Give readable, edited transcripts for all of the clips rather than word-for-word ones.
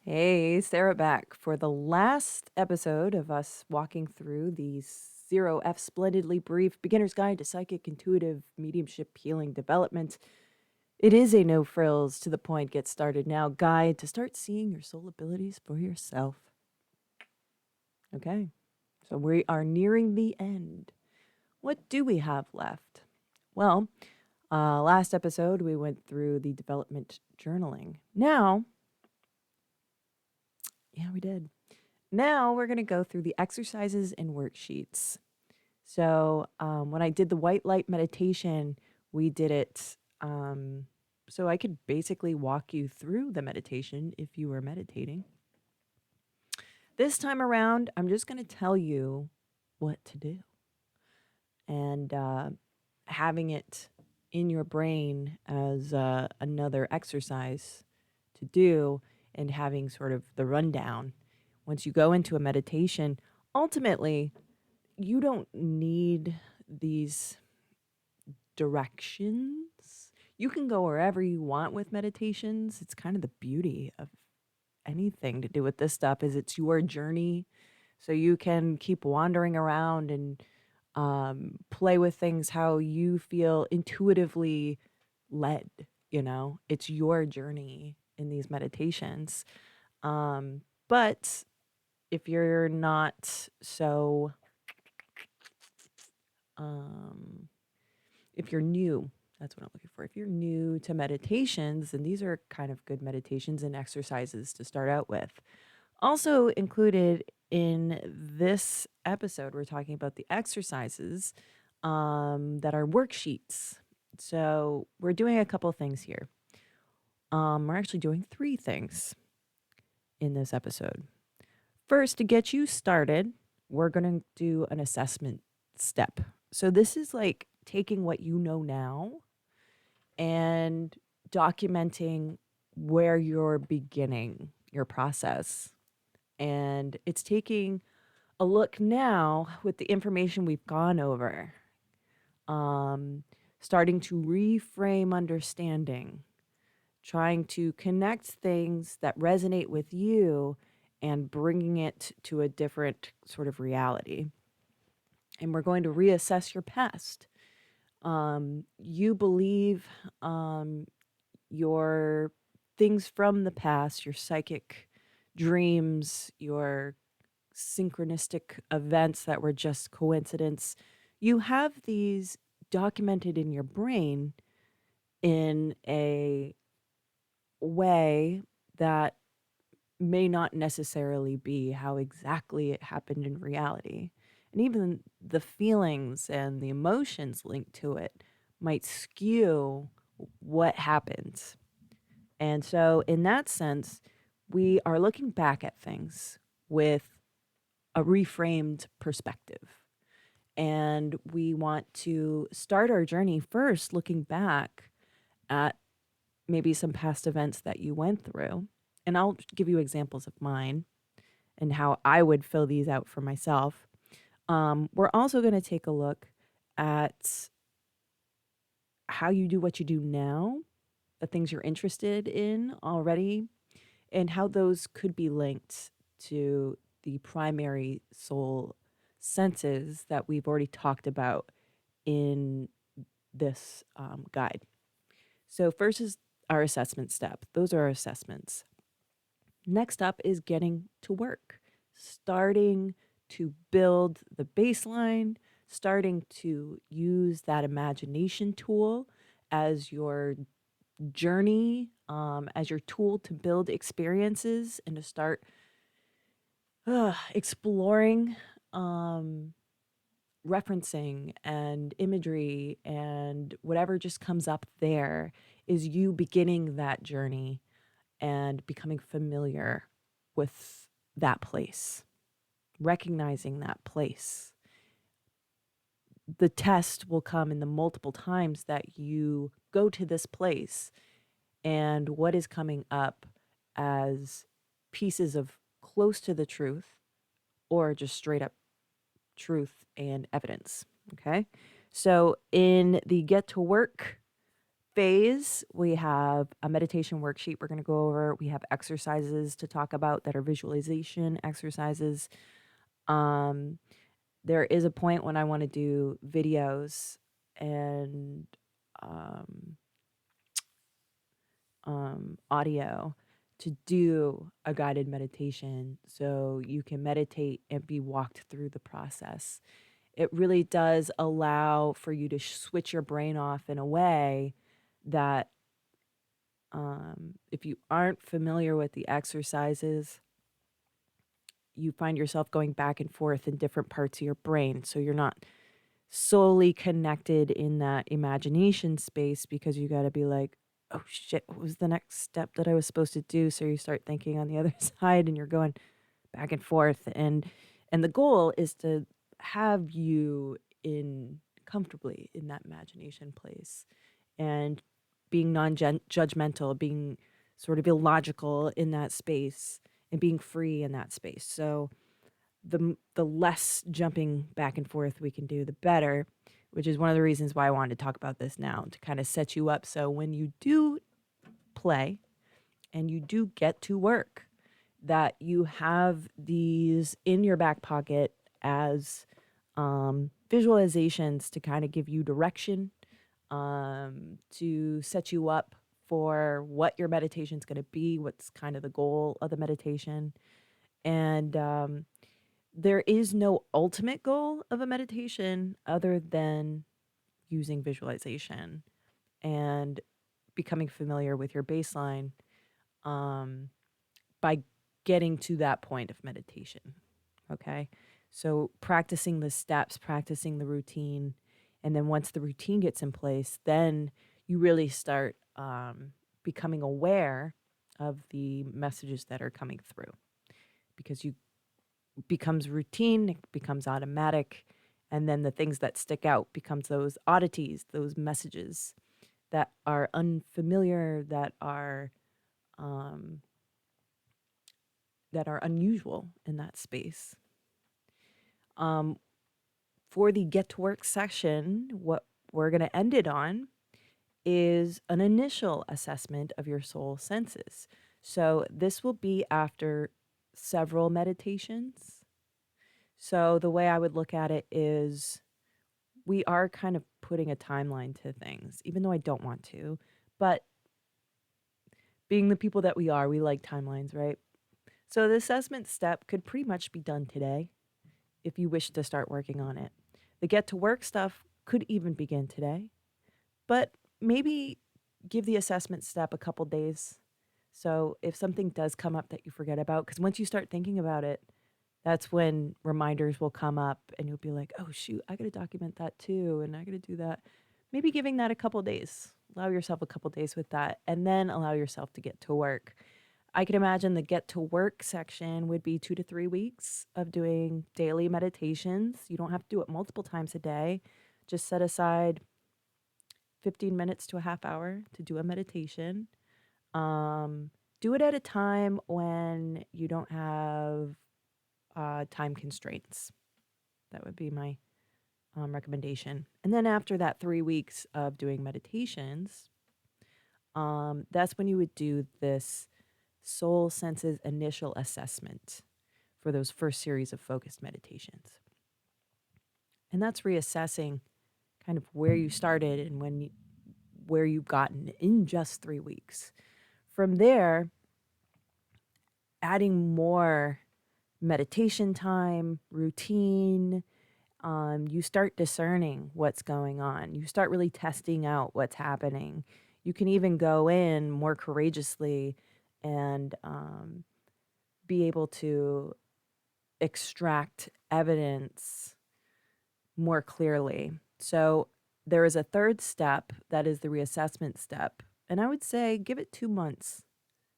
Hey, Sarah back for the last episode of us walking through the Zero F Splendidly Brief Beginner's Guide to Psychic Intuitive Mediumship Healing Development. It is a no frills, to the point, get started now guide to start seeing your soul abilities for yourself. Okay, so we are nearing the end. What do we have left? Well, last episode we went through the development journaling. Yeah, we did. Now we're going to go through the exercises and worksheets. So when I did the white light meditation, we did it so I could basically walk you through the meditation if you were meditating. This time around, I'm just going to tell you what to do. And having it in your brain as another exercise to do, and having sort of the rundown. Once you go into a meditation, ultimately, you don't need these directions. You can go wherever you want with meditations. It's kind of the beauty of anything to do with this stuff is it's your journey. So you can keep wandering around and play with things how you feel intuitively led. It's your journey in these meditations. But if you're not so, if you're new, that's what I'm looking for. If you're new to meditations, then these are kind of good meditations and exercises to start out with. Also included in this episode, we're talking about the exercises that are worksheets. So we're doing a couple things here. We're actually doing 3 things in this episode. First, to get you started, we're going to do an assessment step. So this is like taking what you know now and documenting where you're beginning your process. And it's taking a look now with the information we've gone over, starting to reframe understanding, trying to connect things that resonate with you and bringing it to a different sort of reality. And we're going to reassess your past. You believe your things from the past, your psychic dreams, your synchronistic events that were just coincidence. You have these documented in your brain in a way that may not necessarily be how exactly it happened in reality. And even the feelings and the emotions linked to it might skew what happens. And so, in that sense, we are looking back at things with a reframed perspective. And we want to start our journey first looking back at maybe some past events that you went through. And I'll give you examples of mine and how I would fill these out for myself. We're also going to take a look at how you do what you do now, the things you're interested in already, and how those could be linked to the primary soul senses that we've already talked about in this guide. So first is our assessment step. Those are our assessments. Next up is getting to work, starting to build the baseline, starting to use that imagination tool as your journey, as your tool to build experiences and to start exploring referencing and imagery and whatever just comes up there is you beginning that journey and becoming familiar with that place, recognizing that place. The test will come in the multiple times that you go to this place and what is coming up as pieces of close to the truth or just straight up truth and evidence. Okay. So in the get to work phase, we have a meditation worksheet we're going to go over. We have exercises to talk about that are visualization exercises. Um, there is a point when I want to do videos and um, audio to do a guided meditation so you can meditate and be walked through the process. It really does allow for you to switch your brain off in a way that if you aren't familiar with the exercises, you find yourself going back and forth in different parts of your brain. So you're not solely connected in that imagination space because you got to be like, oh shit, what was the next step that I was supposed to do? So you start thinking on the other side and you're going back and forth. And the goal is to have you in comfortably in that imagination place and being non-judgmental, being sort of illogical in that space and being free in that space. So the less jumping back and forth we can do, the better, which is one of the reasons why I wanted to talk about this now, to kind of set you up so when you do play and you do get to work, that you have these in your back pocket as visualizations to kind of give you direction, to set you up for what your meditation is going to be, what's kind of the goal of the meditation. And there is no ultimate goal of a meditation other than using visualization and becoming familiar with your baseline um, by getting to that point of meditation. Okay. So practicing the steps, practicing the routine. And then once the routine gets in place, then you really start becoming aware of the messages that are coming through because you becomes routine, it becomes automatic. And then the things that stick out becomes those oddities, those messages that are unfamiliar, um, that are unusual in that space. Um, for the get to work session, what we're going to end it on is an initial assessment of your soul senses. So this will be after several meditations. So the way I would look at it is we are kind of putting a timeline to things, even though I don't want to. But being the people that we are, we like timelines, right? So the assessment step could pretty much be done today if you wish to start working on it. The get to work stuff could even begin today, but maybe give the assessment step a couple days. So if something does come up that you forget about, because once you start thinking about it, that's when reminders will come up and you'll be like, oh, shoot, I got to document that too. And I got to do that. Maybe giving that a couple days. Allow yourself a couple days with that and then allow yourself to get to work. I can imagine the get to work section would be 2 to 3 weeks of doing daily meditations. You don't have to do it multiple times a day. Just set aside 15 minutes to a half hour to do a meditation. Do it at a time when you don't have time constraints. That would be my recommendation. And then after that 3 weeks of doing meditations, that's when you would do this soul senses initial assessment for those first series of focused meditations. And that's reassessing kind of where you started and where you've gotten in just 3 weeks. From there, adding more meditation time, routine, you start discerning what's going on. You start really testing out what's happening. You can even go in more courageously and be able to extract evidence more clearly. So there is a third step that is the reassessment step. And I would say give it 2 months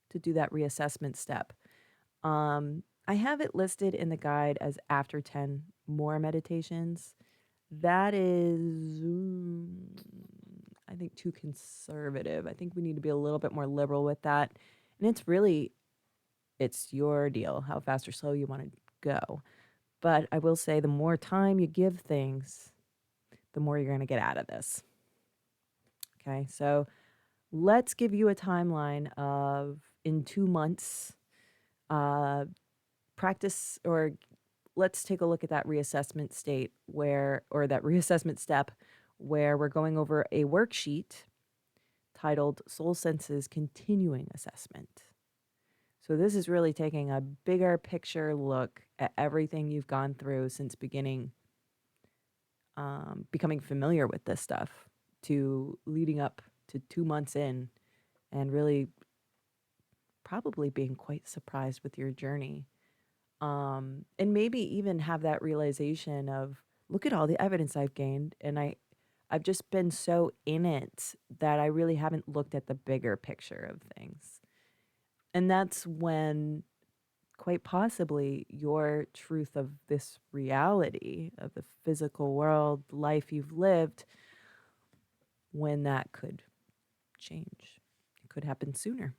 to do that reassessment step. I have it listed in the guide as after 10 more meditations. That is, I think, too conservative. I think we need to be a little bit more liberal with that. And it's your deal, how fast or slow you want to go. But I will say the more time you give things, the more you're going to get out of this. Okay, so Let's give you a timeline of in 2 months, uh, practice, or let's take a look at that reassessment state or that reassessment step where we're going over a worksheet titled Soul Senses Continuing Assessment. So this is really taking a bigger picture look at everything you've gone through since becoming familiar with this stuff to leading up to 2 months in, and really probably being quite surprised with your journey. And maybe even have that realization of, look at all the evidence I've gained, and I've just been so in it that I really haven't looked at the bigger picture of things. And that's when, quite possibly, your truth of this reality, of the physical world, life you've lived, when that could change. It could happen sooner.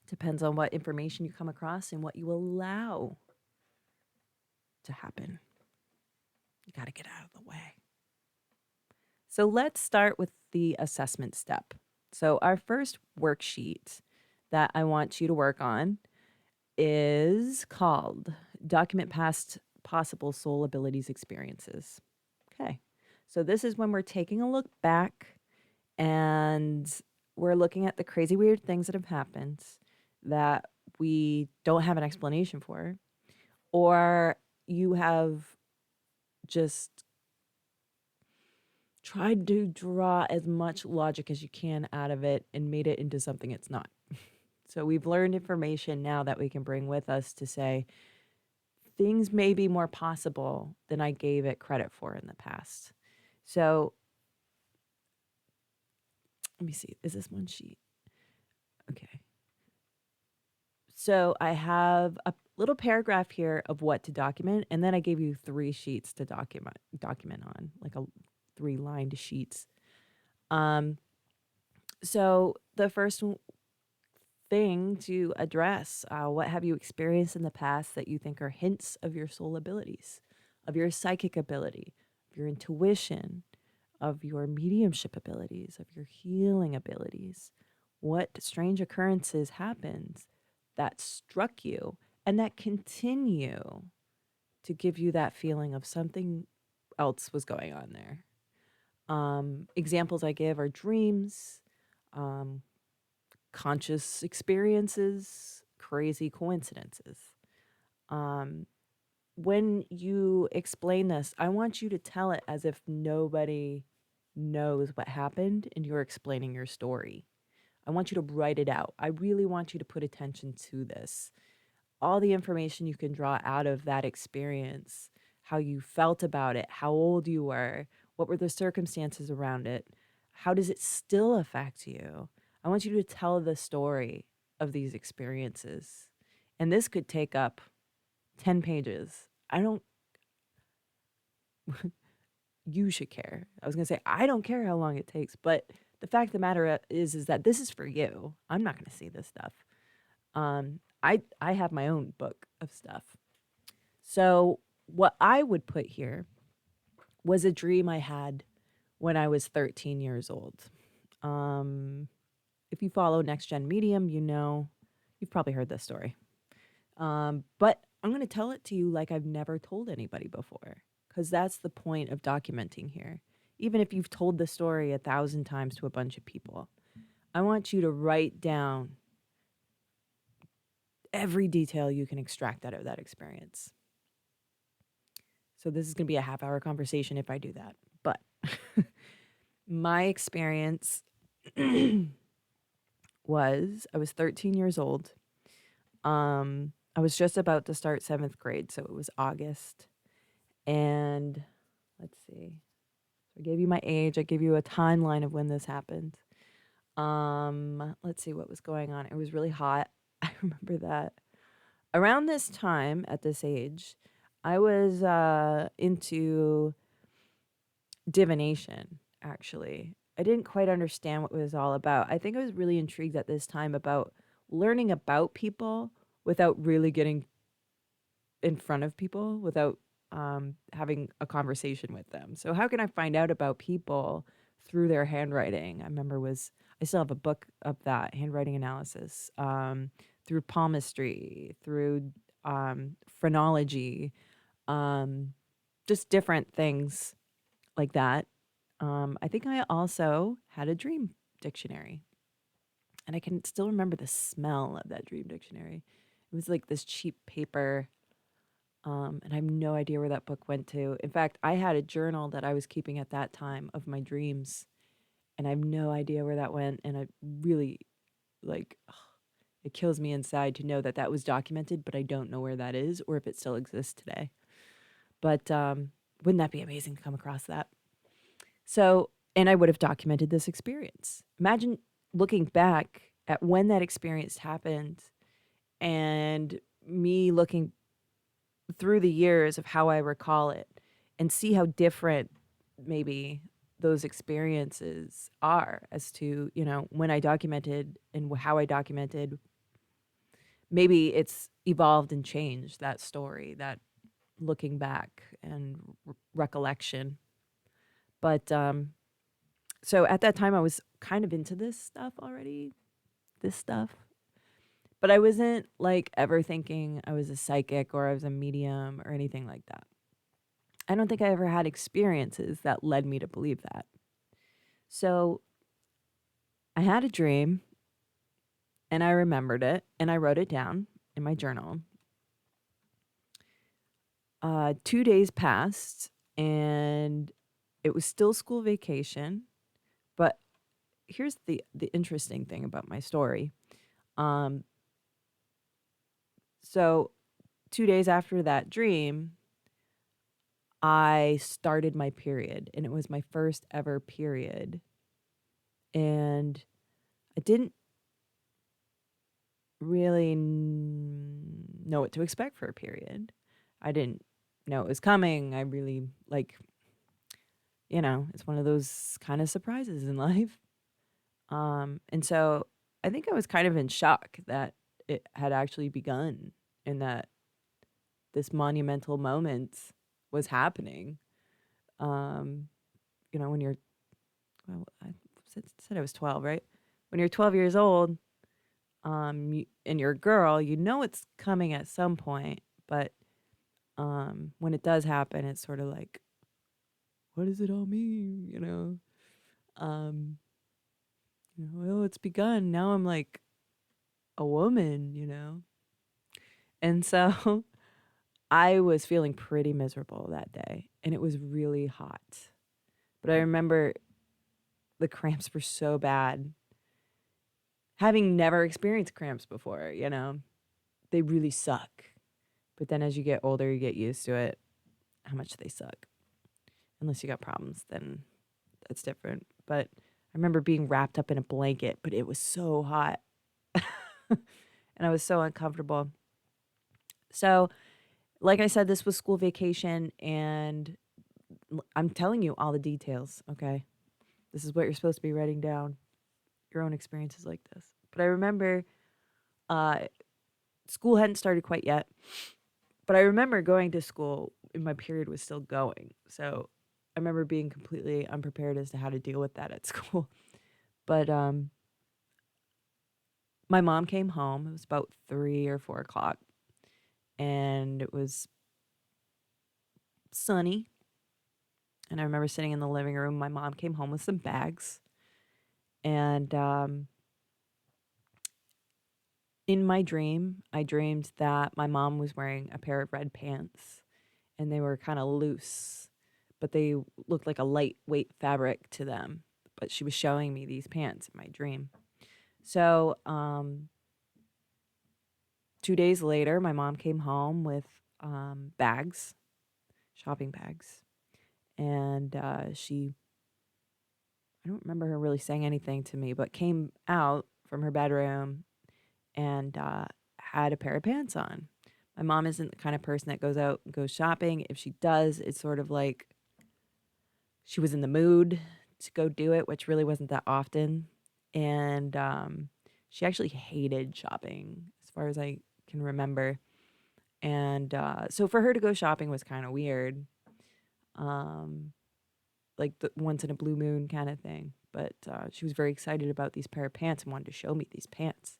Depends on what information you come across and what you allow to happen. You got to get out of the way. So let's start with the assessment step. So our first worksheet that I want you to work on is called Document Past Possible Soul Abilities Experiences. Okay. So this is when we're taking a look back and we're looking at the crazy weird things that have happened that we don't have an explanation for, or you have just tried to draw as much logic as you can out of it and made it into something it's not. So we've learned information now that we can bring with us to say things may be more possible than I gave it credit for in the past. So let me see. Is this one sheet? Okay. So I have a little paragraph here of what to document, and then I gave you 3 sheets to document on, like a 3-lined sheets. So the first thing to address, what have you experienced in the past that you think are hints of your soul abilities, of your psychic ability, of your intuition, of your mediumship abilities, of your healing abilities? What strange occurrences happened that struck you and that continue to give you that feeling of something else was going on there? Examples I give are dreams, um, conscious experiences, crazy coincidences. Um, when you explain this, I want you to tell it as if nobody knows what happened and you're explaining your story. I want you to write it out. I really want you to put attention to this. All the information you can draw out of that experience, how you felt about it, how old you were, what were the circumstances around it, how does it still affect you? I want you to tell the story of these experiences. And this could take up 10 pages. I don't, you should care. I was going to say, I don't care how long it takes, but the fact of the matter is that this is for you. I'm not going to see this stuff. I have my own book of stuff. So what I would put here was a dream I had when I was 13 years old. If you follow NextGEN Medium, you know, you've probably heard this story. But I'm going to tell it to you like I've never told anybody before, because that's the point of documenting here. Even if you've told the story 1,000 times to a bunch of people, I want you to write down every detail you can extract out of that experience. So this is going to be a half-hour conversation if I do that. But my experience was, I was 13 years old. I was just about to start 7th grade, so it was August. And let's see. So I gave you my age. I gave you a timeline of when this happened. Let's see what was going on. It was really hot. I remember that. Around this time, at this age, I was into divination, actually. I didn't quite understand what it was all about. I think I was really intrigued at this time about learning about people without really getting in front of people, without having a conversation with them. So how can I find out about people through their handwriting. I remember I still have a book of that handwriting analysis, through palmistry, through phrenology, um, just different things like that. I think I also had a dream dictionary, and I can still remember the smell of that dream dictionary. It was like this cheap paper, and I have no idea where that book went to. In fact, I had a journal that I was keeping at that time of my dreams, and I have no idea where that went. And I really like, it kills me inside to know that that was documented, but I don't know where that is or if it still exists today. But wouldn't that be amazing to come across that? So, and I would have documented this experience. Imagine looking back at when that experience happened and me looking through the years of how I recall it and see how different maybe those experiences are as to, when I documented and how I documented. Maybe it's evolved and changed, that story, that looking back and recollection. But so at that time, I was kind of into this stuff already, this stuff. But I wasn't like ever thinking I was a psychic or I was a medium or anything like that. I don't think I ever had experiences that led me to believe that. So I had a dream and I remembered it and I wrote it down in my journal. 2 days passed and it was still school vacation. But here's the interesting thing about my story. Um, so 2 days after that dream, I started my period, and it was my first ever period. And I didn't really know what to expect for a period. I didn't know it was coming. I really, like, it's one of those kind of surprises in life. And so I think I was kind of in shock that it had actually begun and that this monumental moment was happening. Um, when you're, well, I said I was 12, right? When you're 12 years old, and you're a girl, it's coming at some point, but when it does happen, it's sort of like, what does it all mean? Um, well, it's begun. Now I'm like a woman. And so I was feeling pretty miserable that day, and it was really hot. But I remember the cramps were so bad. Having never experienced cramps before, they really suck. But then as you get older, you get used to it, how much they suck. Unless you got problems, then that's different. But I remember being wrapped up in a blanket, but it was so hot. And I was so uncomfortable. So, like I said, this was school vacation, and I'm telling you all the details, okay? This is what you're supposed to be writing down, your own experiences like this. But I remember uh, school hadn't started quite yet, but I remember going to school and my period was still going. So I remember being completely unprepared as to how to deal with that at school. But my mom came home. It was about 3 or 4 o'clock, and it was sunny. And I remember sitting in the living room. My mom came home with some bags, and in my dream, I dreamed that my mom was wearing a pair of red pants, and they were kind of loose, but they looked like a lightweight fabric to them. But she was showing me these pants in my dream. So 2 days later, my mom came home with bags, shopping bags, and I don't remember her really saying anything to me, but came out from her bedroom and had a pair of pants on. My mom isn't the kind of person that goes out and goes shopping. If she does, it's sort of like she was in the mood to go do it, which really wasn't that often. And she actually hated shopping, as far as I can remember. And so for her to go shopping was kind of weird. like the once in a blue moon kind of thing. But she was very excited about these pair of pants and wanted to show me these pants.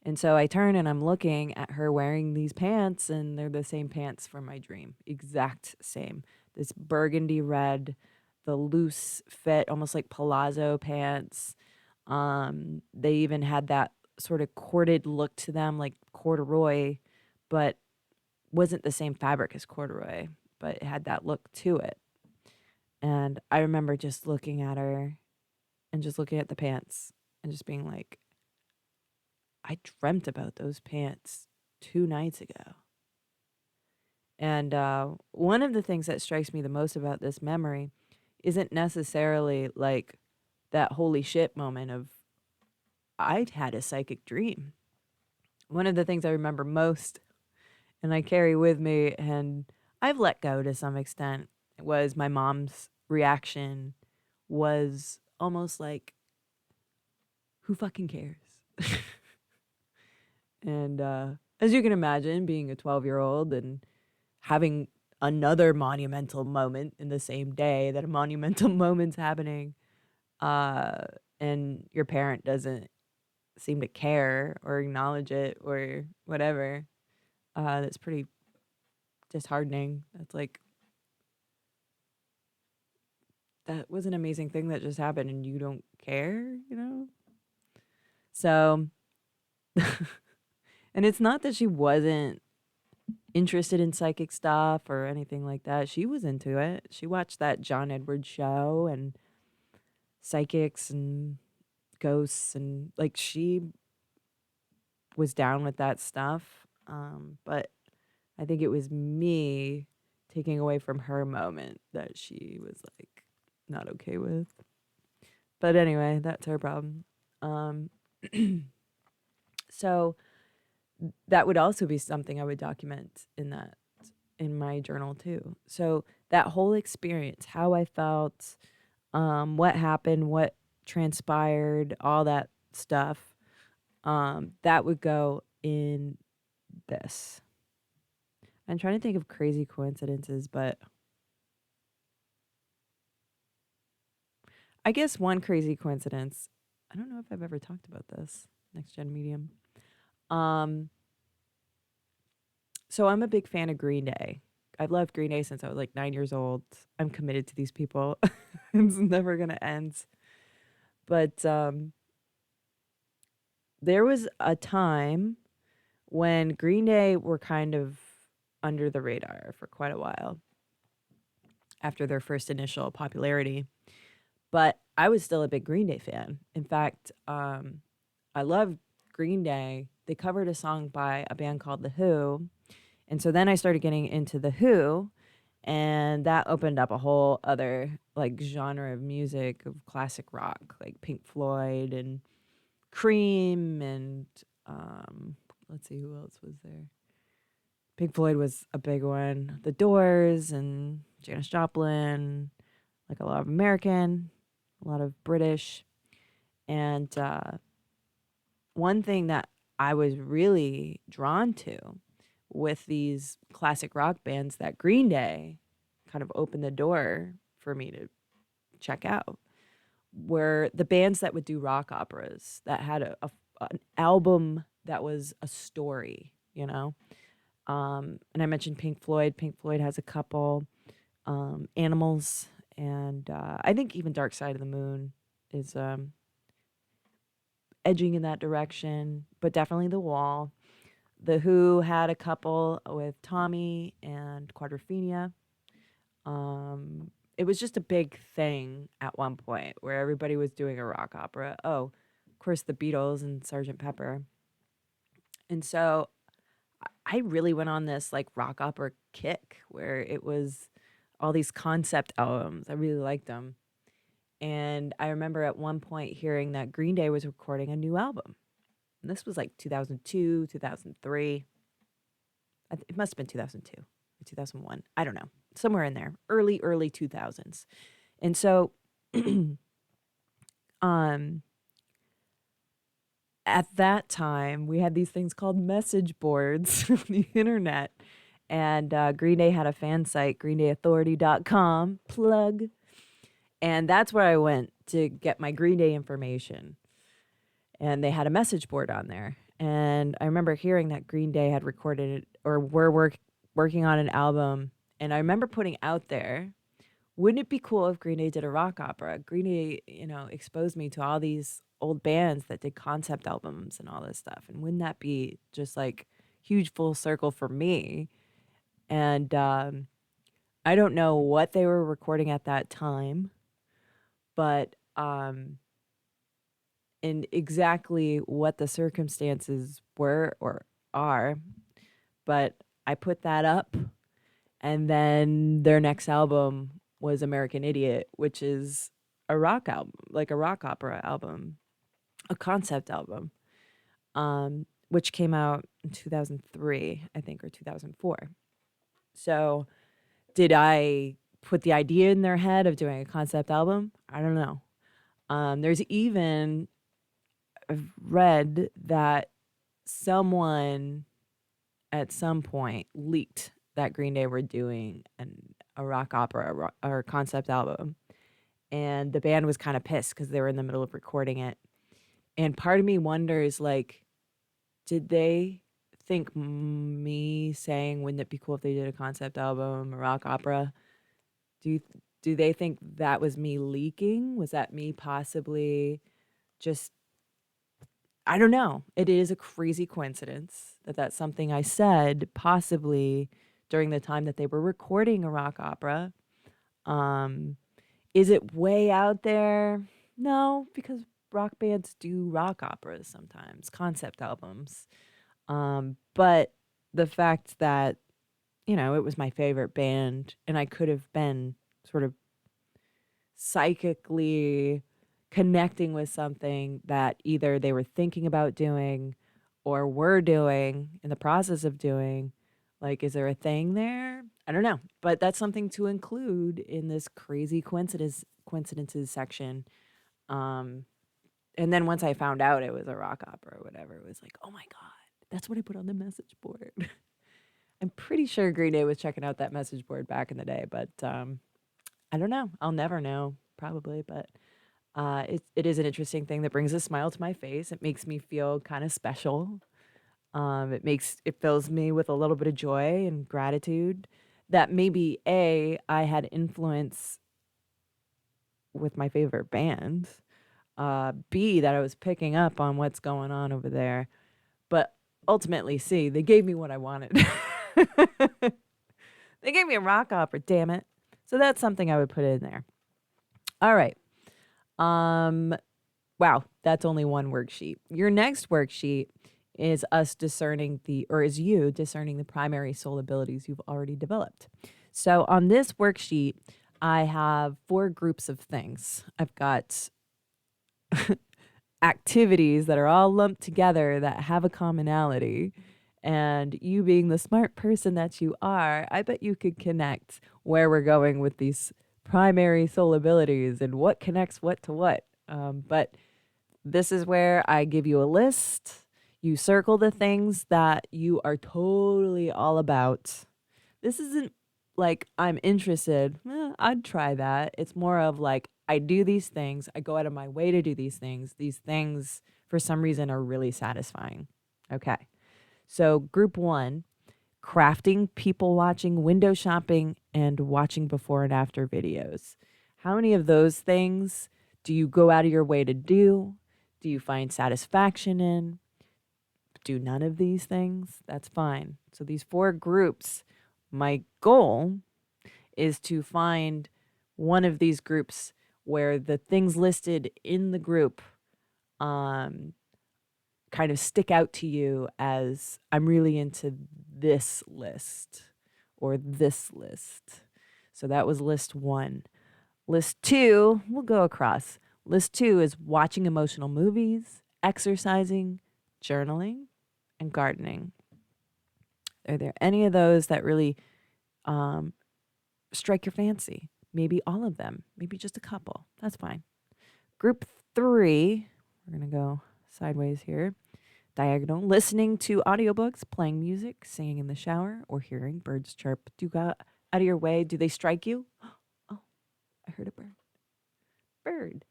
And so I turn and I'm looking at her wearing these pants, and they're the same pants from my dream. Exact same. This burgundy red, the loose fit, almost like palazzo pants. They even had that sort of corded look to them, like corduroy, but wasn't the same fabric as corduroy, but it had that look to it. And I remember just looking at her and just looking at the pants and just being like, I dreamt about those pants 2 nights ago. And one of the things that strikes me the most about this memory isn't necessarily like that holy shit moment of I'd had a psychic dream. One of the things I remember most and I carry with me, and I've let go to some extent, was my mom's reaction was almost like, who fucking cares? And as you can imagine, being a 12-year-old and having another monumental moment in the same day that a monumental moment's happening, and your parent doesn't seem to care or acknowledge it or whatever, that's pretty disheartening. That's like, that was an amazing thing that just happened and you don't care, you know? So, and it's not that she wasn't interested in psychic stuff or anything like that. She was into it. She watched that John Edwards show and psychics and ghosts, and like she was down with that stuff. But I think it was me taking away from her moment that she was like not okay with. But anyway, that's her problem. So that would also be something I would document in my journal too. So that whole experience, how I felt, what happened, what transpired, all that stuff, that would go in this. I'm trying to think of crazy coincidences, but I guess one crazy coincidence, I don't know if I've ever talked about this, NextGEN Medium. So I'm a big fan of Green Day. I've loved Green Day since I was like 9 years old. I'm committed to these people. It's never going to end. But there was a time when Green Day were kind of under the radar for quite a while after their first initial popularity. But I was still a big Green Day fan. In fact, I loved Green Day. They covered a song by a band called The Who. And so then I started getting into The Who, and that opened up a whole other like genre of music, of classic rock, like Pink Floyd and Cream and let's see, who else was there? Pink Floyd was a big one. The Doors and Janis Joplin, like a lot of American, a lot of British. And one thing that I was really drawn to with these classic rock bands that Green Day kind of opened the door for me to check out were the bands that would do rock operas that had an album that was a story, you know? And I mentioned Pink Floyd. Pink Floyd has a couple, Animals, and I think even Dark Side of the Moon is edging in that direction, but definitely The Wall. The Who had a couple with Tommy and Quadrophenia. It was just a big thing at one point where everybody was doing a rock opera. Oh, of course, the Beatles and Sgt. Pepper. And so I really went on this like rock opera kick where it was all these concept albums. I really liked them. And I remember at one point hearing that Green Day was recording a new album. And this was like 2002, 2003. It must have been 2002 or 2001. I don't know. Somewhere in there. Early 2000s. And so at that time, we had these things called message boards on the internet. And Green Day had a fan site, greendayauthority.com, plug. And that's where I went to get my Green Day information. And they had a message board on there. And I remember hearing that Green Day had recorded or were working on an album. And I remember putting out there, wouldn't it be cool if Green Day did a rock opera? Green Day, exposed me to all these old bands that did concept albums and all this stuff. And wouldn't that be just like huge full circle for me? And I don't know what they were recording at that time, but and exactly what the circumstances were or are, but I put that up, and then their next album was American Idiot, which is a rock album, like a rock opera album, a concept album, which came out in 2003, I think, or 2004. So, did I put the idea in their head of doing a concept album? I don't know. There's even I've read that someone at some point leaked that Green Day were doing a rock opera or concept album. And the band was kind of pissed because they were in the middle of recording it. And part of me wonders, like, did they think me saying, wouldn't it be cool if they did a concept album, a rock opera? Do do they think that was me leaking? Was that me possibly just I don't know. It is a crazy coincidence that that's something I said possibly during the time that they were recording a rock opera. Um, is it way out there? No, because rock bands do rock operas sometimes, concept albums. But the fact that, it was my favorite band and I could have been sort of psychically connecting with something that either they were thinking about doing or were doing in the process of doing. Like, is there a thing there? I don't know, but that's something to include in this crazy coincidences section. Um, and then once I found out it was a rock opera or whatever, it was like, oh my god, that's what I put on the message board. I'm pretty sure Green Day was checking out that message board back in the day, but I don't know. I'll never know, probably, but it is an interesting thing that brings a smile to my face. It makes me feel kind of special. It fills me with a little bit of joy and gratitude that maybe I had influence with my favorite band. B, that I was picking up on what's going on over there. But ultimately, C, they gave me what I wanted. They gave me a rock opera, damn it. So that's something I would put in there. All right. Wow, that's only one worksheet. Your next worksheet is is you discerning the primary soul abilities you've already developed. So on this worksheet, I have 4 groups of things. I've got activities that are all lumped together that have a commonality. And you being the smart person that you are, I bet you could connect where we're going with these primary soul abilities and what connects what to what. But this is where I give you a list. You circle the things that you are totally all about. This isn't like I'm interested. I'd try that. It's more of like I do these things. I go out of my way to do these things. These things, for some reason, are really satisfying. Okay. So, group 1, crafting, people watching, window shopping, and watching before and after videos. How many of those things do you go out of your way to do? Do you find satisfaction in? Do none of these things? That's fine. So these 4 groups, my goal is to find one of these groups where the things listed in the group kind of stick out to you as I'm really into this list or this list. So that was list 1. List 2, we'll go across. List 2 is watching emotional movies, exercising, journaling, and gardening. Are there any of those that really strike your fancy? Maybe all of them, maybe just a couple. That's fine. Group 3, we're going to go sideways here. Diagonal, listening to audiobooks, playing music, singing in the shower, or hearing birds chirp. Do you go out of your way? Do they strike you? Oh, I heard a bird. bird.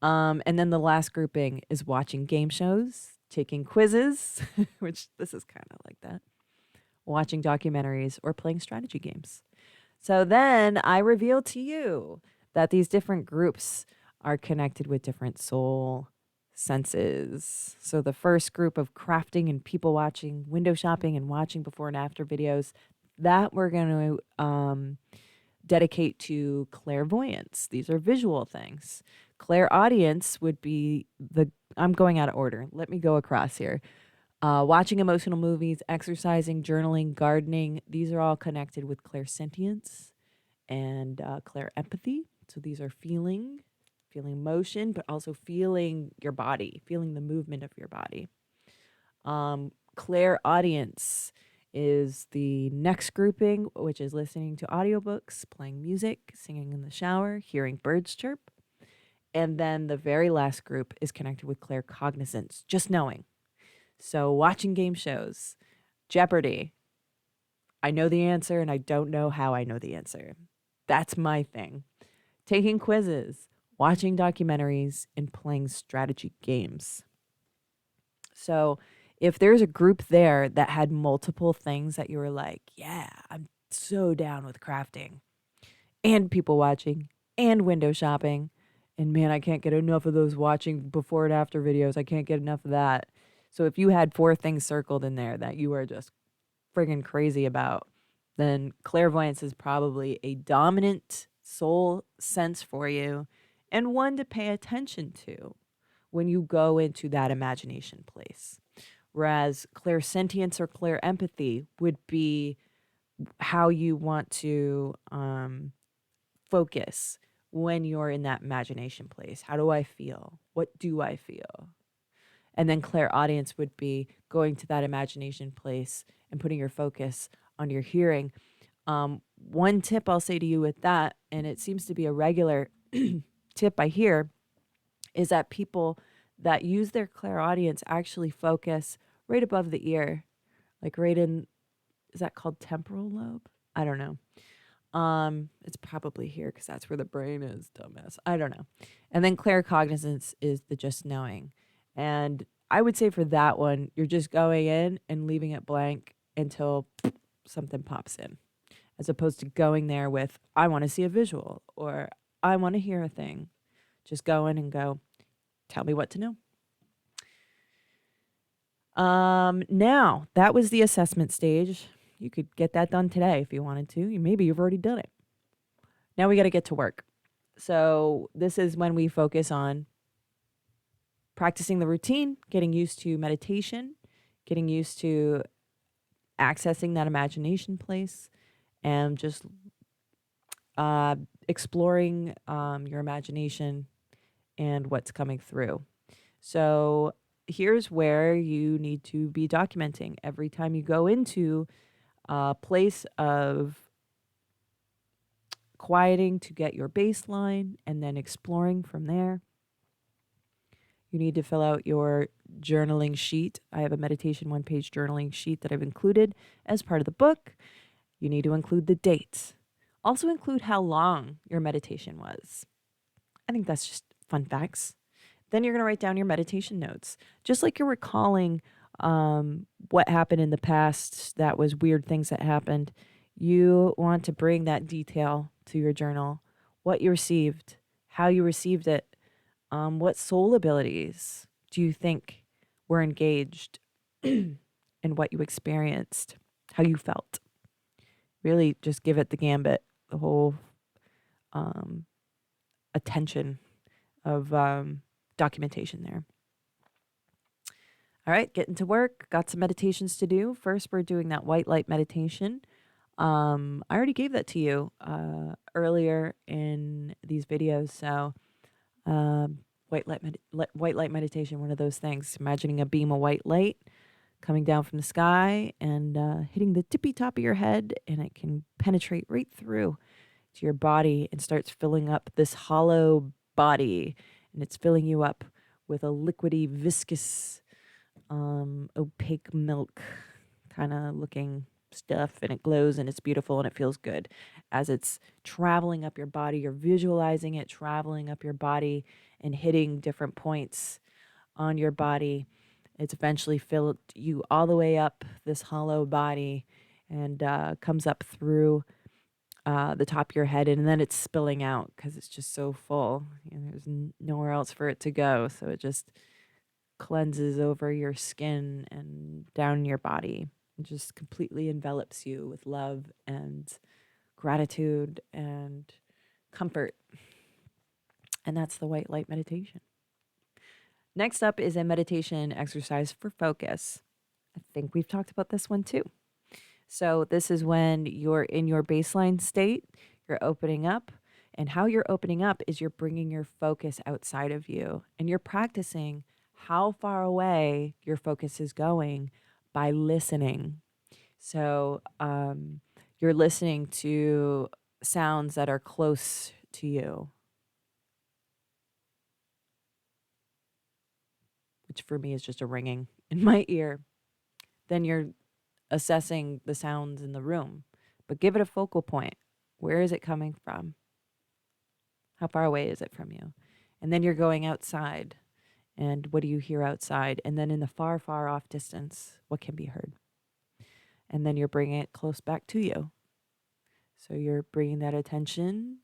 And then the last grouping is watching game shows, taking quizzes, which this is kind of like that, watching documentaries, or playing strategy games. So then I reveal to you that these different groups are connected with different soul senses. So the first group of crafting and people watching, window shopping, and watching before and after videos, that we're going to dedicate to clairvoyance. These are visual things. Clairaudience would be I'm going out of order. Let me go across here. Watching emotional movies, exercising, journaling, gardening, these are all connected with clairsentience and clairempathy. So these are feeling motion, but also feeling your body, feeling the movement of your body. Clairaudience is the next grouping, which is listening to audiobooks, playing music, singing in the shower, hearing birds chirp. And then the very last group is connected with claircognizance, just knowing. So watching game shows, Jeopardy. I know the answer and I don't know how I know the answer. That's my thing. Taking quizzes, watching documentaries, and playing strategy games. So if there's a group there that had multiple things that you were like, yeah, I'm so down with crafting and people watching and window shopping, and man, I can't get enough of those watching before and after videos. I can't get enough of that. So if you had 4 things circled in there that you were just friggin' crazy about, then clairvoyance is probably a dominant soul sense for you and one to pay attention to when you go into that imagination place. Whereas clairsentience or clairempathy would be how you want to focus when you're in that imagination place. How do I feel? What do I feel? And then clairaudience would be going to that imagination place and putting your focus on your hearing. One tip I'll say to you with that, and it seems to be a regular tip I hear, is that people that use their clairaudience actually focus right above the ear, like right in, is that called temporal lobe? I don't know. It's probably here because that's where the brain is, dumbass. I don't know. And then claircognizance is the just knowing. And I would say for that one, you're just going in and leaving it blank until something pops in, as opposed to going there with, I want to see a visual or I want to hear a thing. Just go in and go, tell me what to know. Now, that was the assessment stage. You could get that done today if you wanted to. Maybe you've already done it. Now we got to get to work. So this is when we focus on practicing the routine, getting used to meditation, getting used to accessing that imagination place, and just exploring your imagination and what's coming through. So here's where you need to be documenting every time you go into a place of quieting to get your baseline and then exploring from there. You need to fill out your journaling sheet. I have a meditation 1-page journaling sheet that I've included as part of the book. You need to include the dates. Also include how long your meditation was. I think that's just fun facts. Then you're going to write down your meditation notes. Just like you're recalling what happened in the past that was weird things that happened, you want to bring that detail to your journal. What you received, how you received it, what soul abilities do you think were engaged in what you experienced, how you felt. Really just give it the gambit, the whole attention of documentation there. All right, getting to work. Got some meditations to do. First, we're doing that white light meditation. I already gave that to you earlier in these videos. So white light meditation, one of those things. Imagining a beam of white light coming down from the sky and hitting the tippy top of your head, and it can penetrate right through to your body and starts filling up this hollow body, and it's filling you up with a liquidy, viscous, opaque milk kind of looking stuff, and it glows and it's beautiful and it feels good. As it's traveling up your body, you're visualizing it traveling up your body and hitting different points on your body. It's eventually filled you all the way up this hollow body and comes up through the top of your head, and then it's spilling out because it's just so full. There's nowhere else for it to go. So it just cleanses over your skin and down your body. It just completely envelops you with love and gratitude and comfort. And that's the white light meditation. Next up is a meditation exercise for focus. I think we've talked about this one too. So this is when you're in your baseline state, you're opening up, and how you're opening up is you're bringing your focus outside of you, and you're practicing how far away your focus is going by listening. So you're listening to sounds that are close to you, which for me is just a ringing in my ear. Then you're assessing the sounds in the room, but give it a focal point. Where is it coming from? How far away is it from you? And then you're going outside. And what do you hear outside? And then in the far, far off distance, what can be heard? And then you're bringing it close back to you. So you're bringing that attention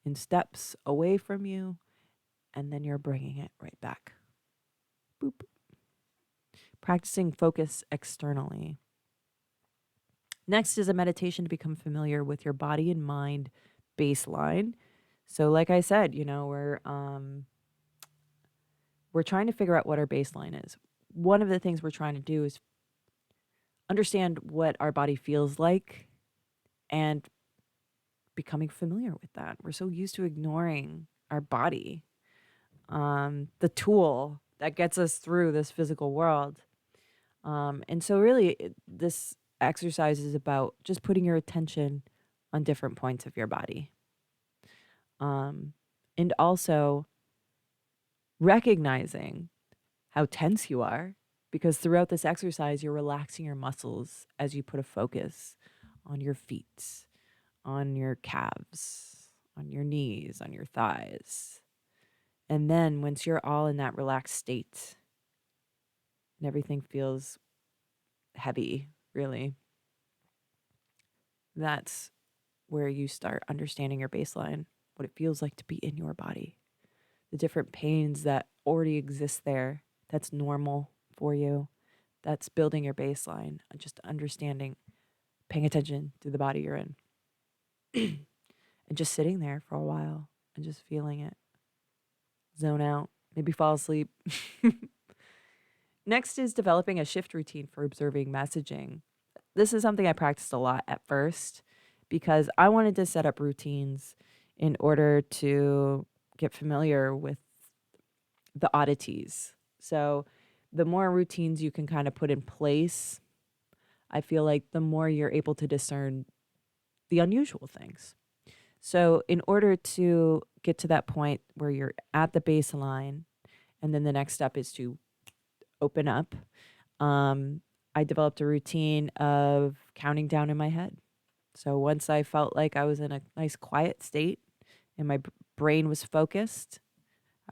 in steps away from you, and then you're bringing it right back. Boop. Practicing focus externally. Next is a meditation to become familiar with your body and mind baseline. So like I said, we're trying to figure out what our baseline is. One of the things we're trying to do is understand what our body feels like and becoming familiar with that. We're so used to ignoring our body, the tool that gets us through this physical world. And so really this exercise is about just putting your attention on different points of your body. And also recognizing how tense you are, because throughout this exercise, you're relaxing your muscles as you put a focus on your feet, on your calves, on your knees, on your thighs. And then once you're all in that relaxed state and everything feels heavy, really, that's where you start understanding your baseline, what it feels like to be in your body, the different pains that already exist there, that's normal for you, that's building your baseline, just understanding, paying attention to the body you're in, and just sitting there for a while and just feeling it. Zone out, maybe fall asleep. Next is developing a shift routine for observing messaging. This is something I practiced a lot at first because I wanted to set up routines in order to get familiar with the oddities. So the more routines you can kind of put in place, I feel like the more you're able to discern the unusual things. So in order to get to that point where you're at the baseline, and then the next step is to open up, I developed a routine of counting down in my head. So once I felt like I was in a nice quiet state and my brain was focused,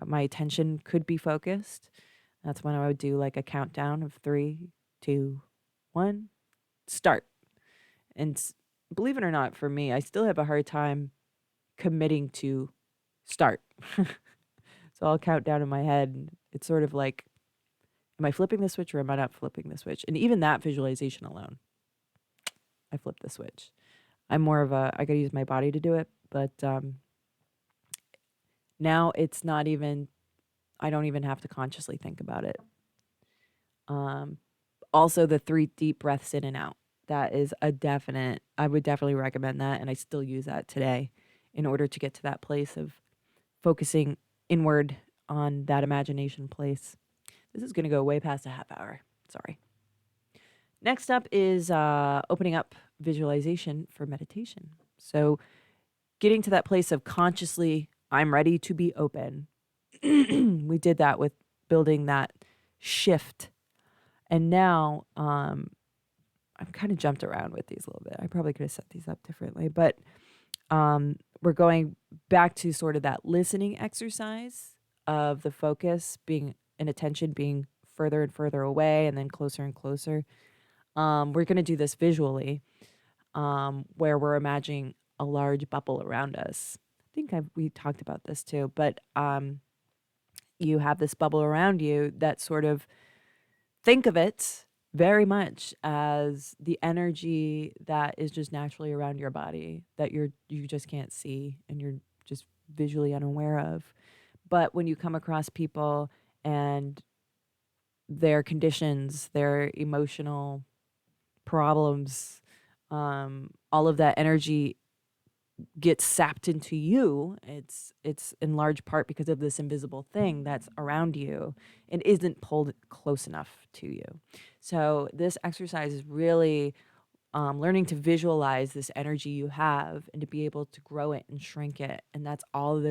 my attention could be focused, that's when I would do like a countdown of 3, 2, 1, start. And believe it or not, for me, I still have a hard time committing to start. So I'll count down in my head. It's sort of like, am I flipping the switch or am I not flipping the switch? And even that visualization alone, I flip the switch. I'm more of I got to use my body to do it. But now it's not even, I don't even have to consciously think about it. Also, the 3 deep breaths in and out. That is a definite, I would definitely recommend that. And I still use that today in order to get to that place of focusing inward on that imagination place. This is going to go way past a half hour. Sorry. Next up is opening up visualization for meditation. So getting to that place of consciously, I'm ready to be open. We did that with building that shift. And now I I've kind of jumped around with these a little bit. I probably could have set these up differently, but we're going back to sort of that listening exercise of the focus being and attention being further and further away and then closer and closer. We're going to do this visually, where we're imagining a large bubble around us. I think we talked about this too, but you have this bubble around you that sort of, think of it very much as the energy that is just naturally around your body that you just can't see and you're just visually unaware of. But when you come across people and their conditions, their emotional problems, all of that energy gets sapped into you. It's in large part because of this invisible thing that's around you and isn't pulled close enough to you. So this exercise is really learning to visualize this energy you have and to be able to grow it and shrink it. And that's all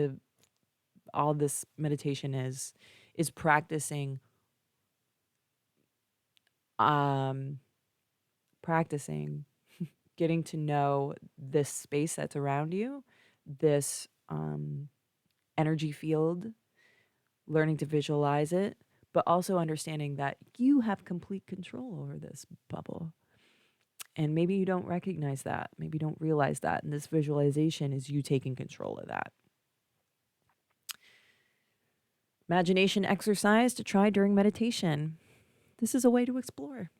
this meditation is practicing practicing getting to know this space that's around you, this energy field, learning to visualize it, but also understanding that you have complete control over this bubble. And maybe you don't recognize that. Maybe you don't realize that. And this visualization is you taking control of that. Imagination exercise to try during meditation. This is a way to explore.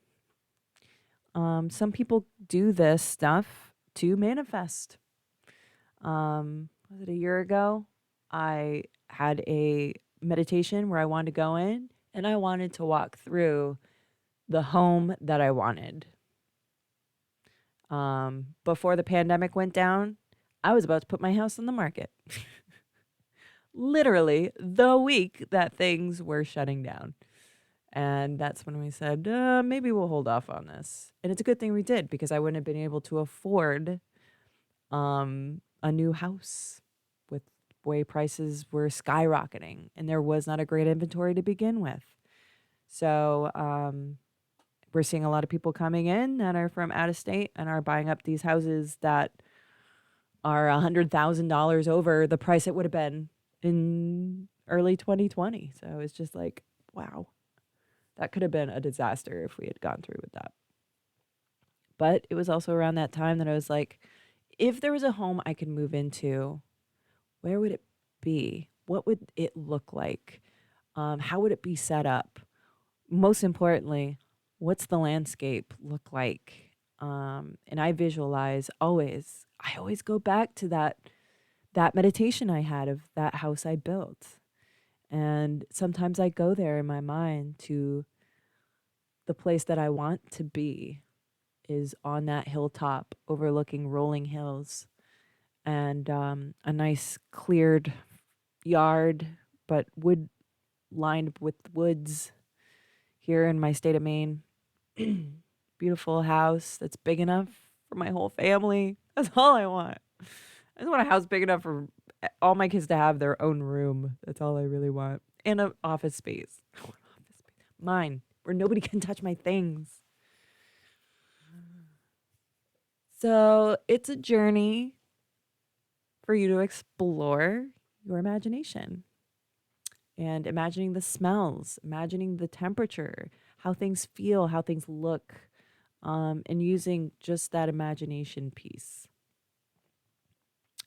Some people do this stuff to manifest. Was it a year ago? I had a meditation where I wanted to go in and I wanted to walk through the home that I wanted. Before the pandemic went down, I was about to put my house on the market. Literally the week that things were shutting down. And that's when we said, maybe we'll hold off on this. And it's a good thing we did because I wouldn't have been able to afford a new house with way prices were skyrocketing and there was not a great inventory to begin with. So we're seeing a lot of people coming in that are from out of state and are buying up these houses that are $100,000 over the price it would have been in early 2020. So it's just like, wow. That could have been a disaster if we had gone through with that. But it was also around that time that I was like, if there was a home I could move into, where would it be? What would it look like? How would it be set up? Most importantly, what's the landscape look like? And I visualize always. I always go back to that meditation I had of that house I built. And sometimes I go there in my mind to the place that I want to be is on that hilltop overlooking rolling hills and a nice cleared yard, but lined with woods here in my state of Maine. Beautiful house that's big enough for my whole family. That's all I want. I just want a house big enough for all my kids to have their own room. That's all I really want. And an office space. Mine, where nobody can touch my things. So it's a journey for you to explore your imagination and imagining the smells, imagining the temperature, how things feel, how things look, and using just that imagination piece.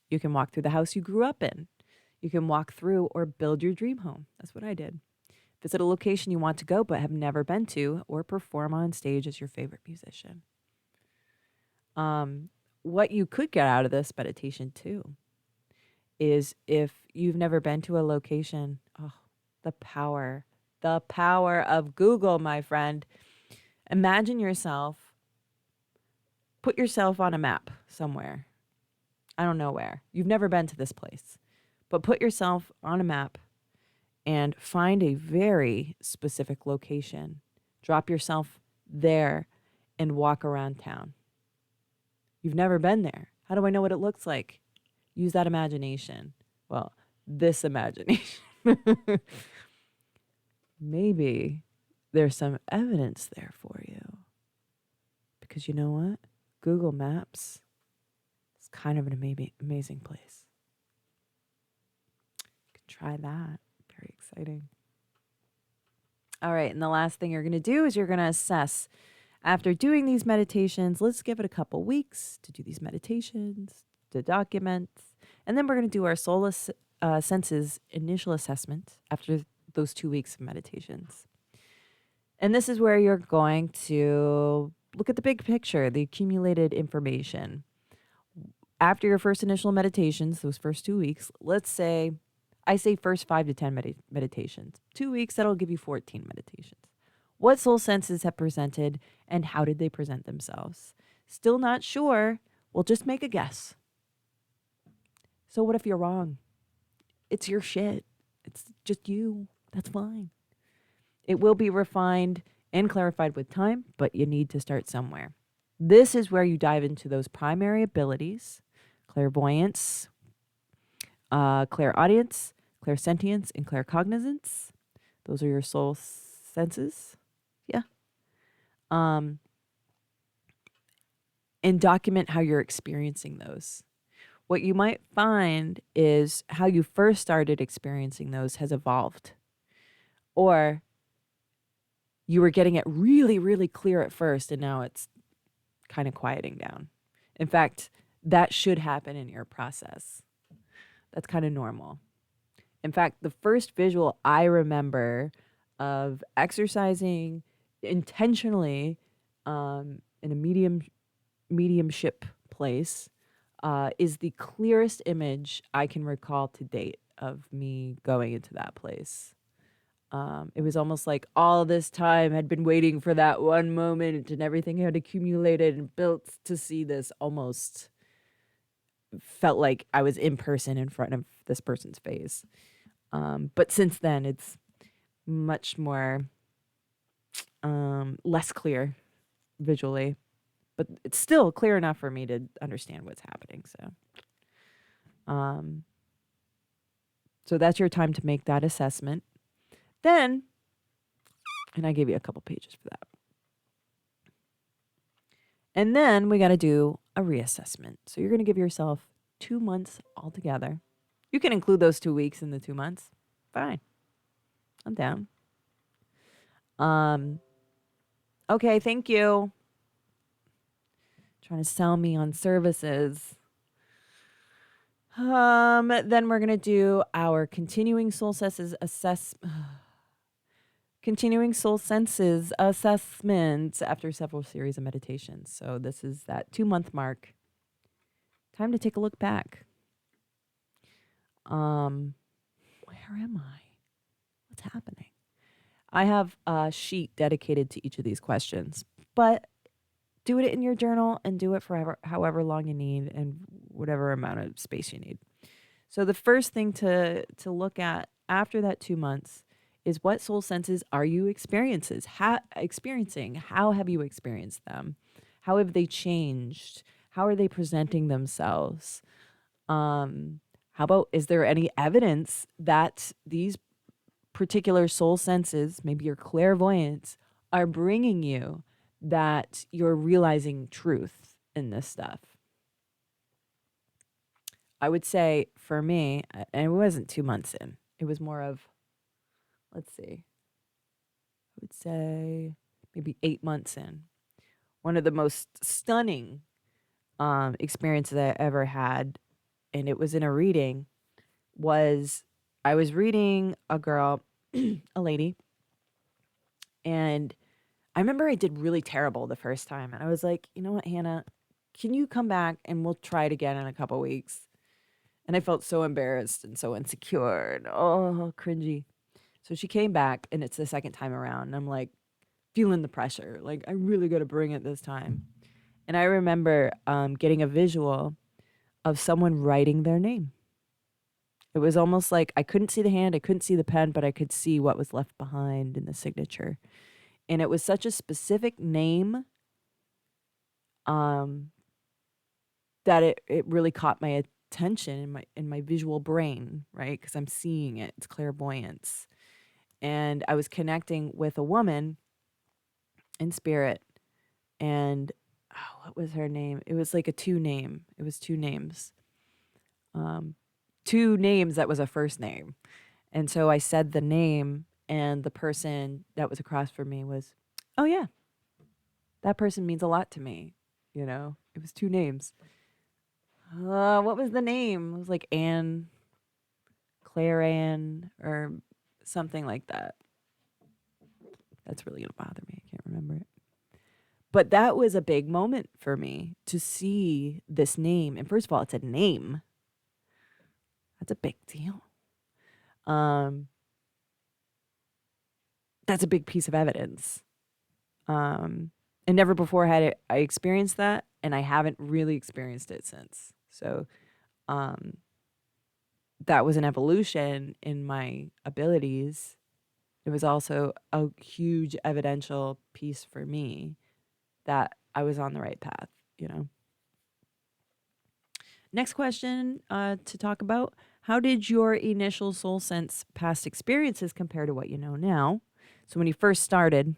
You can walk through the house you grew up in. You can walk through or build your dream home. That's what I did. Visit a location you want to go but have never been to, or perform on stage as your favorite musician. What you could get out of this meditation too is if you've never been to a location, the power of Google, my friend. Imagine yourself, put yourself on a map somewhere. I don't know where. You've never been to this place, but put yourself on a map and find a very specific location. Drop yourself there and walk around town. You've never been there. How do I know what it looks like? Use that imagination. Well, this imagination. Maybe there's some evidence there for you. because you know what? Google Maps is kind of an amazing place. You can try that. Very exciting. All right, and the last thing you're going to do is you're going to assess. After doing these meditations, let's give it a couple weeks to do these meditations, to document, and then we're going to do our soul senses initial assessment after those 2 weeks of meditations. And this is where you're going to look at the big picture, the accumulated information. After your first initial meditations, those first 2 weeks, let's say, I say first 5 to 10 meditations. 2 weeks, that'll give you 14 meditations. What soul senses have presented and how did they present themselves? Still not sure? Well, just make a guess. So what if you're wrong? It's your shit. It's just you. That's fine. It will be refined and clarified with time, but you need to start somewhere. This is where you dive into those primary abilities: clairvoyance, clairaudience, clairsentience, and claircognizance. Those are your soul senses. Yeah. And document how you're experiencing those. What you might find is how you first started experiencing those has evolved. Or you were getting it really, really clear at first, and now it's kind of quieting down. In fact, that should happen in your process. That's kind of normal. In fact, the first visual I remember of exercising intentionally in a mediumship place is the clearest image I can recall to date of me going into that place. It was almost like all this time had been waiting for that one moment, and everything had accumulated and built to see this. Almost felt like I was in person in front of this person's face. But since then, it's much more less clear visually, but it's still clear enough for me to understand what's happening. So that's your time to make that assessment. Then, and I gave you a couple pages for that. And then we got to do a reassessment. So you're going to give yourself 2 months altogether. You can include those 2 weeks in the 2 months. Fine. I'm down. Okay, thank you. Trying to sell me on services. Then we're going to do our continuing soul senses assessment after several series of meditations. So this is that 2 month mark. Time to take a look back. Where am I? What's happening? I have a sheet dedicated to each of these questions, but do it in your journal and do it for however long you need and whatever amount of space you need. So the first thing to look at after that 2 months is what soul senses are you experiencing? How have you experienced them? How have they changed? How are they presenting themselves? How about, is there any evidence that these particular soul senses, maybe your clairvoyance, are bringing you that you're realizing truth in this stuff? I would say for me, and it wasn't 2 months in, it was more of, let's see, I would say maybe 8 months in. One of the most stunning experiences I ever had, and it was in a reading, was I was reading a girl, a lady, and I remember I did really terrible the first time. And I was like, you know what, Hannah, can you come back and we'll try it again in a couple weeks? And I felt so embarrassed and so insecure and cringy. So she came back, and it's the second time around. And I'm like feeling the pressure. Like, I really got to bring it this time. And I remember getting a visual of someone writing their name. It was almost like I couldn't see the hand, I couldn't see the pen, but I could see what was left behind in the signature. And it was such a specific name that it really caught my attention in my visual brain, right? Because I'm seeing it. It's clairvoyance. And I was connecting with a woman in spirit, and oh, what was her name? It was like a two name. It was two names. Um, two names that was a first name. And so I said the name, and the person that was across from me was, oh, yeah, that person means a lot to me. You know, it was two names. What was the name? It was like Anne, Claire Ann, or something like that. That's really going to bother me. I can't remember it. But that was a big moment for me to see this name. And first of all, it's a name. That's a big deal. Um, that's a big piece of evidence. And never before I experienced that, and I haven't really experienced it since. So um, that was an evolution in my abilities. It was also a huge evidential piece for me that I was on the right path, you know. Next question to talk about. How did your initial soul sense past experiences compare to what you know now? So when you first started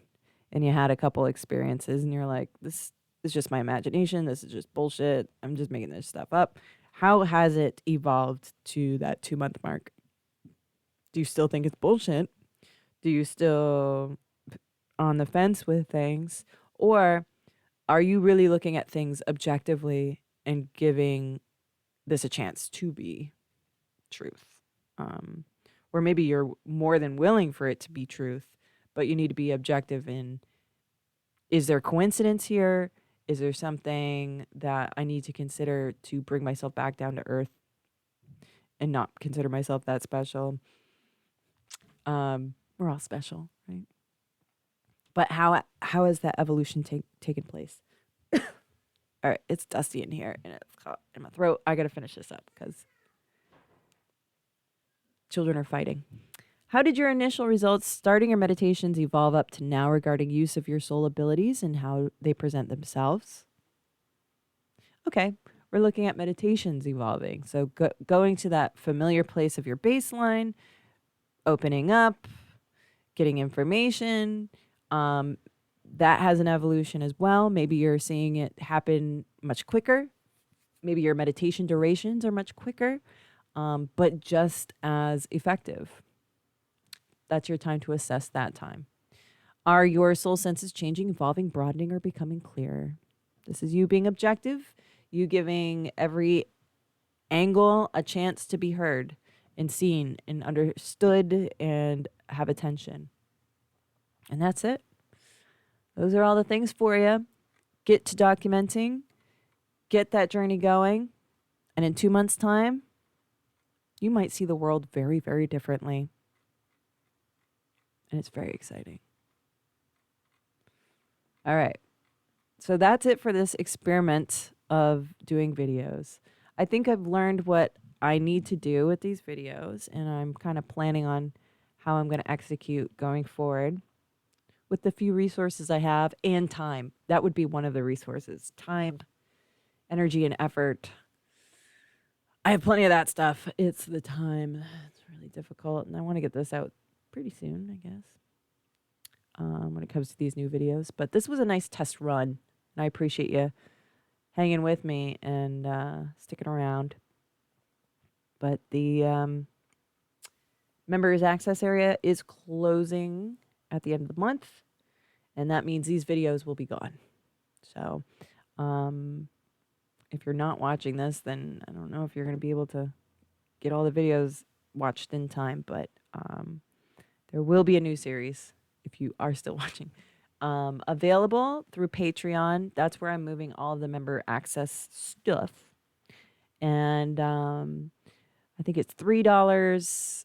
and you had a couple experiences and you're like, this is just my imagination. This is just bullshit. I'm just making this stuff up. How has it evolved to that 2-month mark? Do you still think it's bullshit? Do you still on the fence with things? Or are you really looking at things objectively and giving this a chance to be truth? Or maybe you're more than willing for it to be truth, but you need to be objective in, is there coincidence here? Is there something that I need to consider to bring myself back down to earth and not consider myself that special? We're all special, right? But how has that evolution taken place? All right, it's dusty in here and it's caught in my throat. I got to finish this up because children are fighting. How did your initial results starting your meditations evolve up to now regarding use of your soul abilities and how they present themselves? Okay, we're looking at meditations evolving. So going to that familiar place of your baseline, opening up, getting information. That has an evolution as well. Maybe you're seeing it happen much quicker. Maybe your meditation durations are much quicker, but just as effective. That's your time to assess that time. Are your soul senses changing, evolving, broadening, or becoming clearer? This is you being objective, you giving every angle a chance to be heard and seen and understood and have attention. And that's it. Those are all the things for you. Get to documenting, get that journey going, and in 2 months' time, you might see the world very, very differently. And it's very exciting. All right. So that's it for this experiment of doing videos. I think I've learned what I need to do with these videos, and I'm kind of planning on how I'm going to execute going forward with the few resources I have and time. That would be one of the resources. Time, energy, and effort. I have plenty of that stuff. It's the time. It's really difficult, and I want to get this out pretty soon, I guess, when it comes to these new videos. But this was a nice test run, and I appreciate you hanging with me and sticking around. But the members access area is closing at the end of the month, and that means these videos will be gone. So if you're not watching this, then I don't know if you're going to be able to get all the videos watched in time, but there will be a new series if you are still watching. Available through Patreon. That's where I'm moving all of the member access stuff. And I think it's $3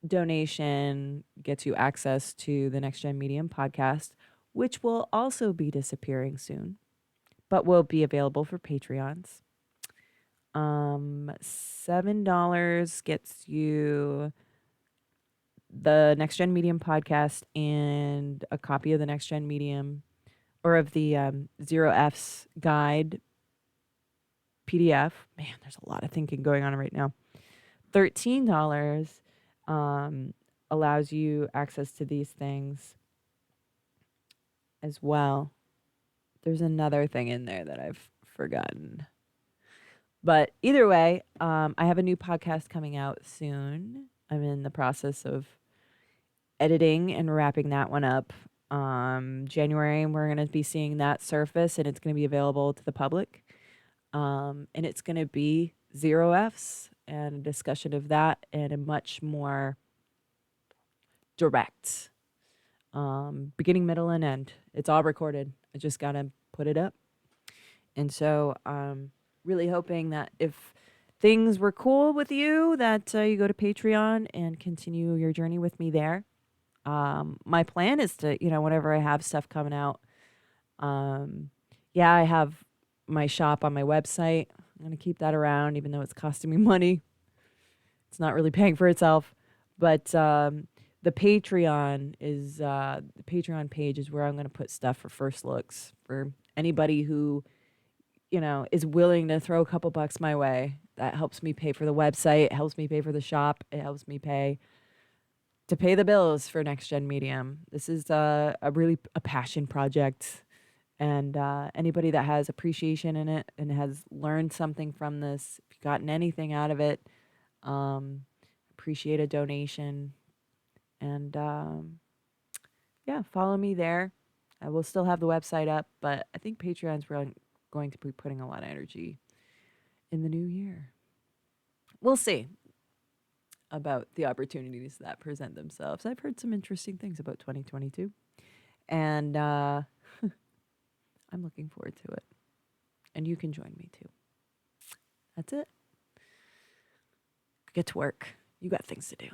donation gets you access to the NextGEN Medium podcast, which will also be disappearing soon, but will be available for Patreons. $7 gets you the NextGEN Medium podcast and a copy of the NextGEN Medium or of the Zero Effs guide PDF. Man, there's a lot of thinking going on right now. $13 allows you access to these things as well. There's another thing in there that I've forgotten. But either way, I have a new podcast coming out soon. I'm in the process of editing and wrapping that one up. January, we're going to be seeing that surface, and it's going to be available to the public. And it's going to be zero Fs and a discussion of that and a much more direct beginning, middle, and end. It's all recorded. I just got to put it up. And so really hoping that if things were cool with you, that you go to Patreon and continue your journey with me there. My plan is to, whenever I have stuff coming out, I have my shop on my website. I'm going to keep that around, even though it's costing me money. It's not really paying for itself. But the Patreon page is where I'm going to put stuff for first looks for anybody who, is willing to throw a couple bucks my way. That helps me pay for the website. It helps me pay for the shop. It helps me pay the bills for NextGEN Medium. This is a passion project. And anybody that has appreciation in it and has learned something from this, if you've gotten anything out of it, appreciate a donation. And follow me there. I will still have the website up, but I think Patreon's going to be putting a lot of energy in the new year. We'll see about the opportunities that present themselves. I've heard some interesting things about 2022, and I'm looking forward to it. And you can join me too. That's it. Get to work. You got things to do.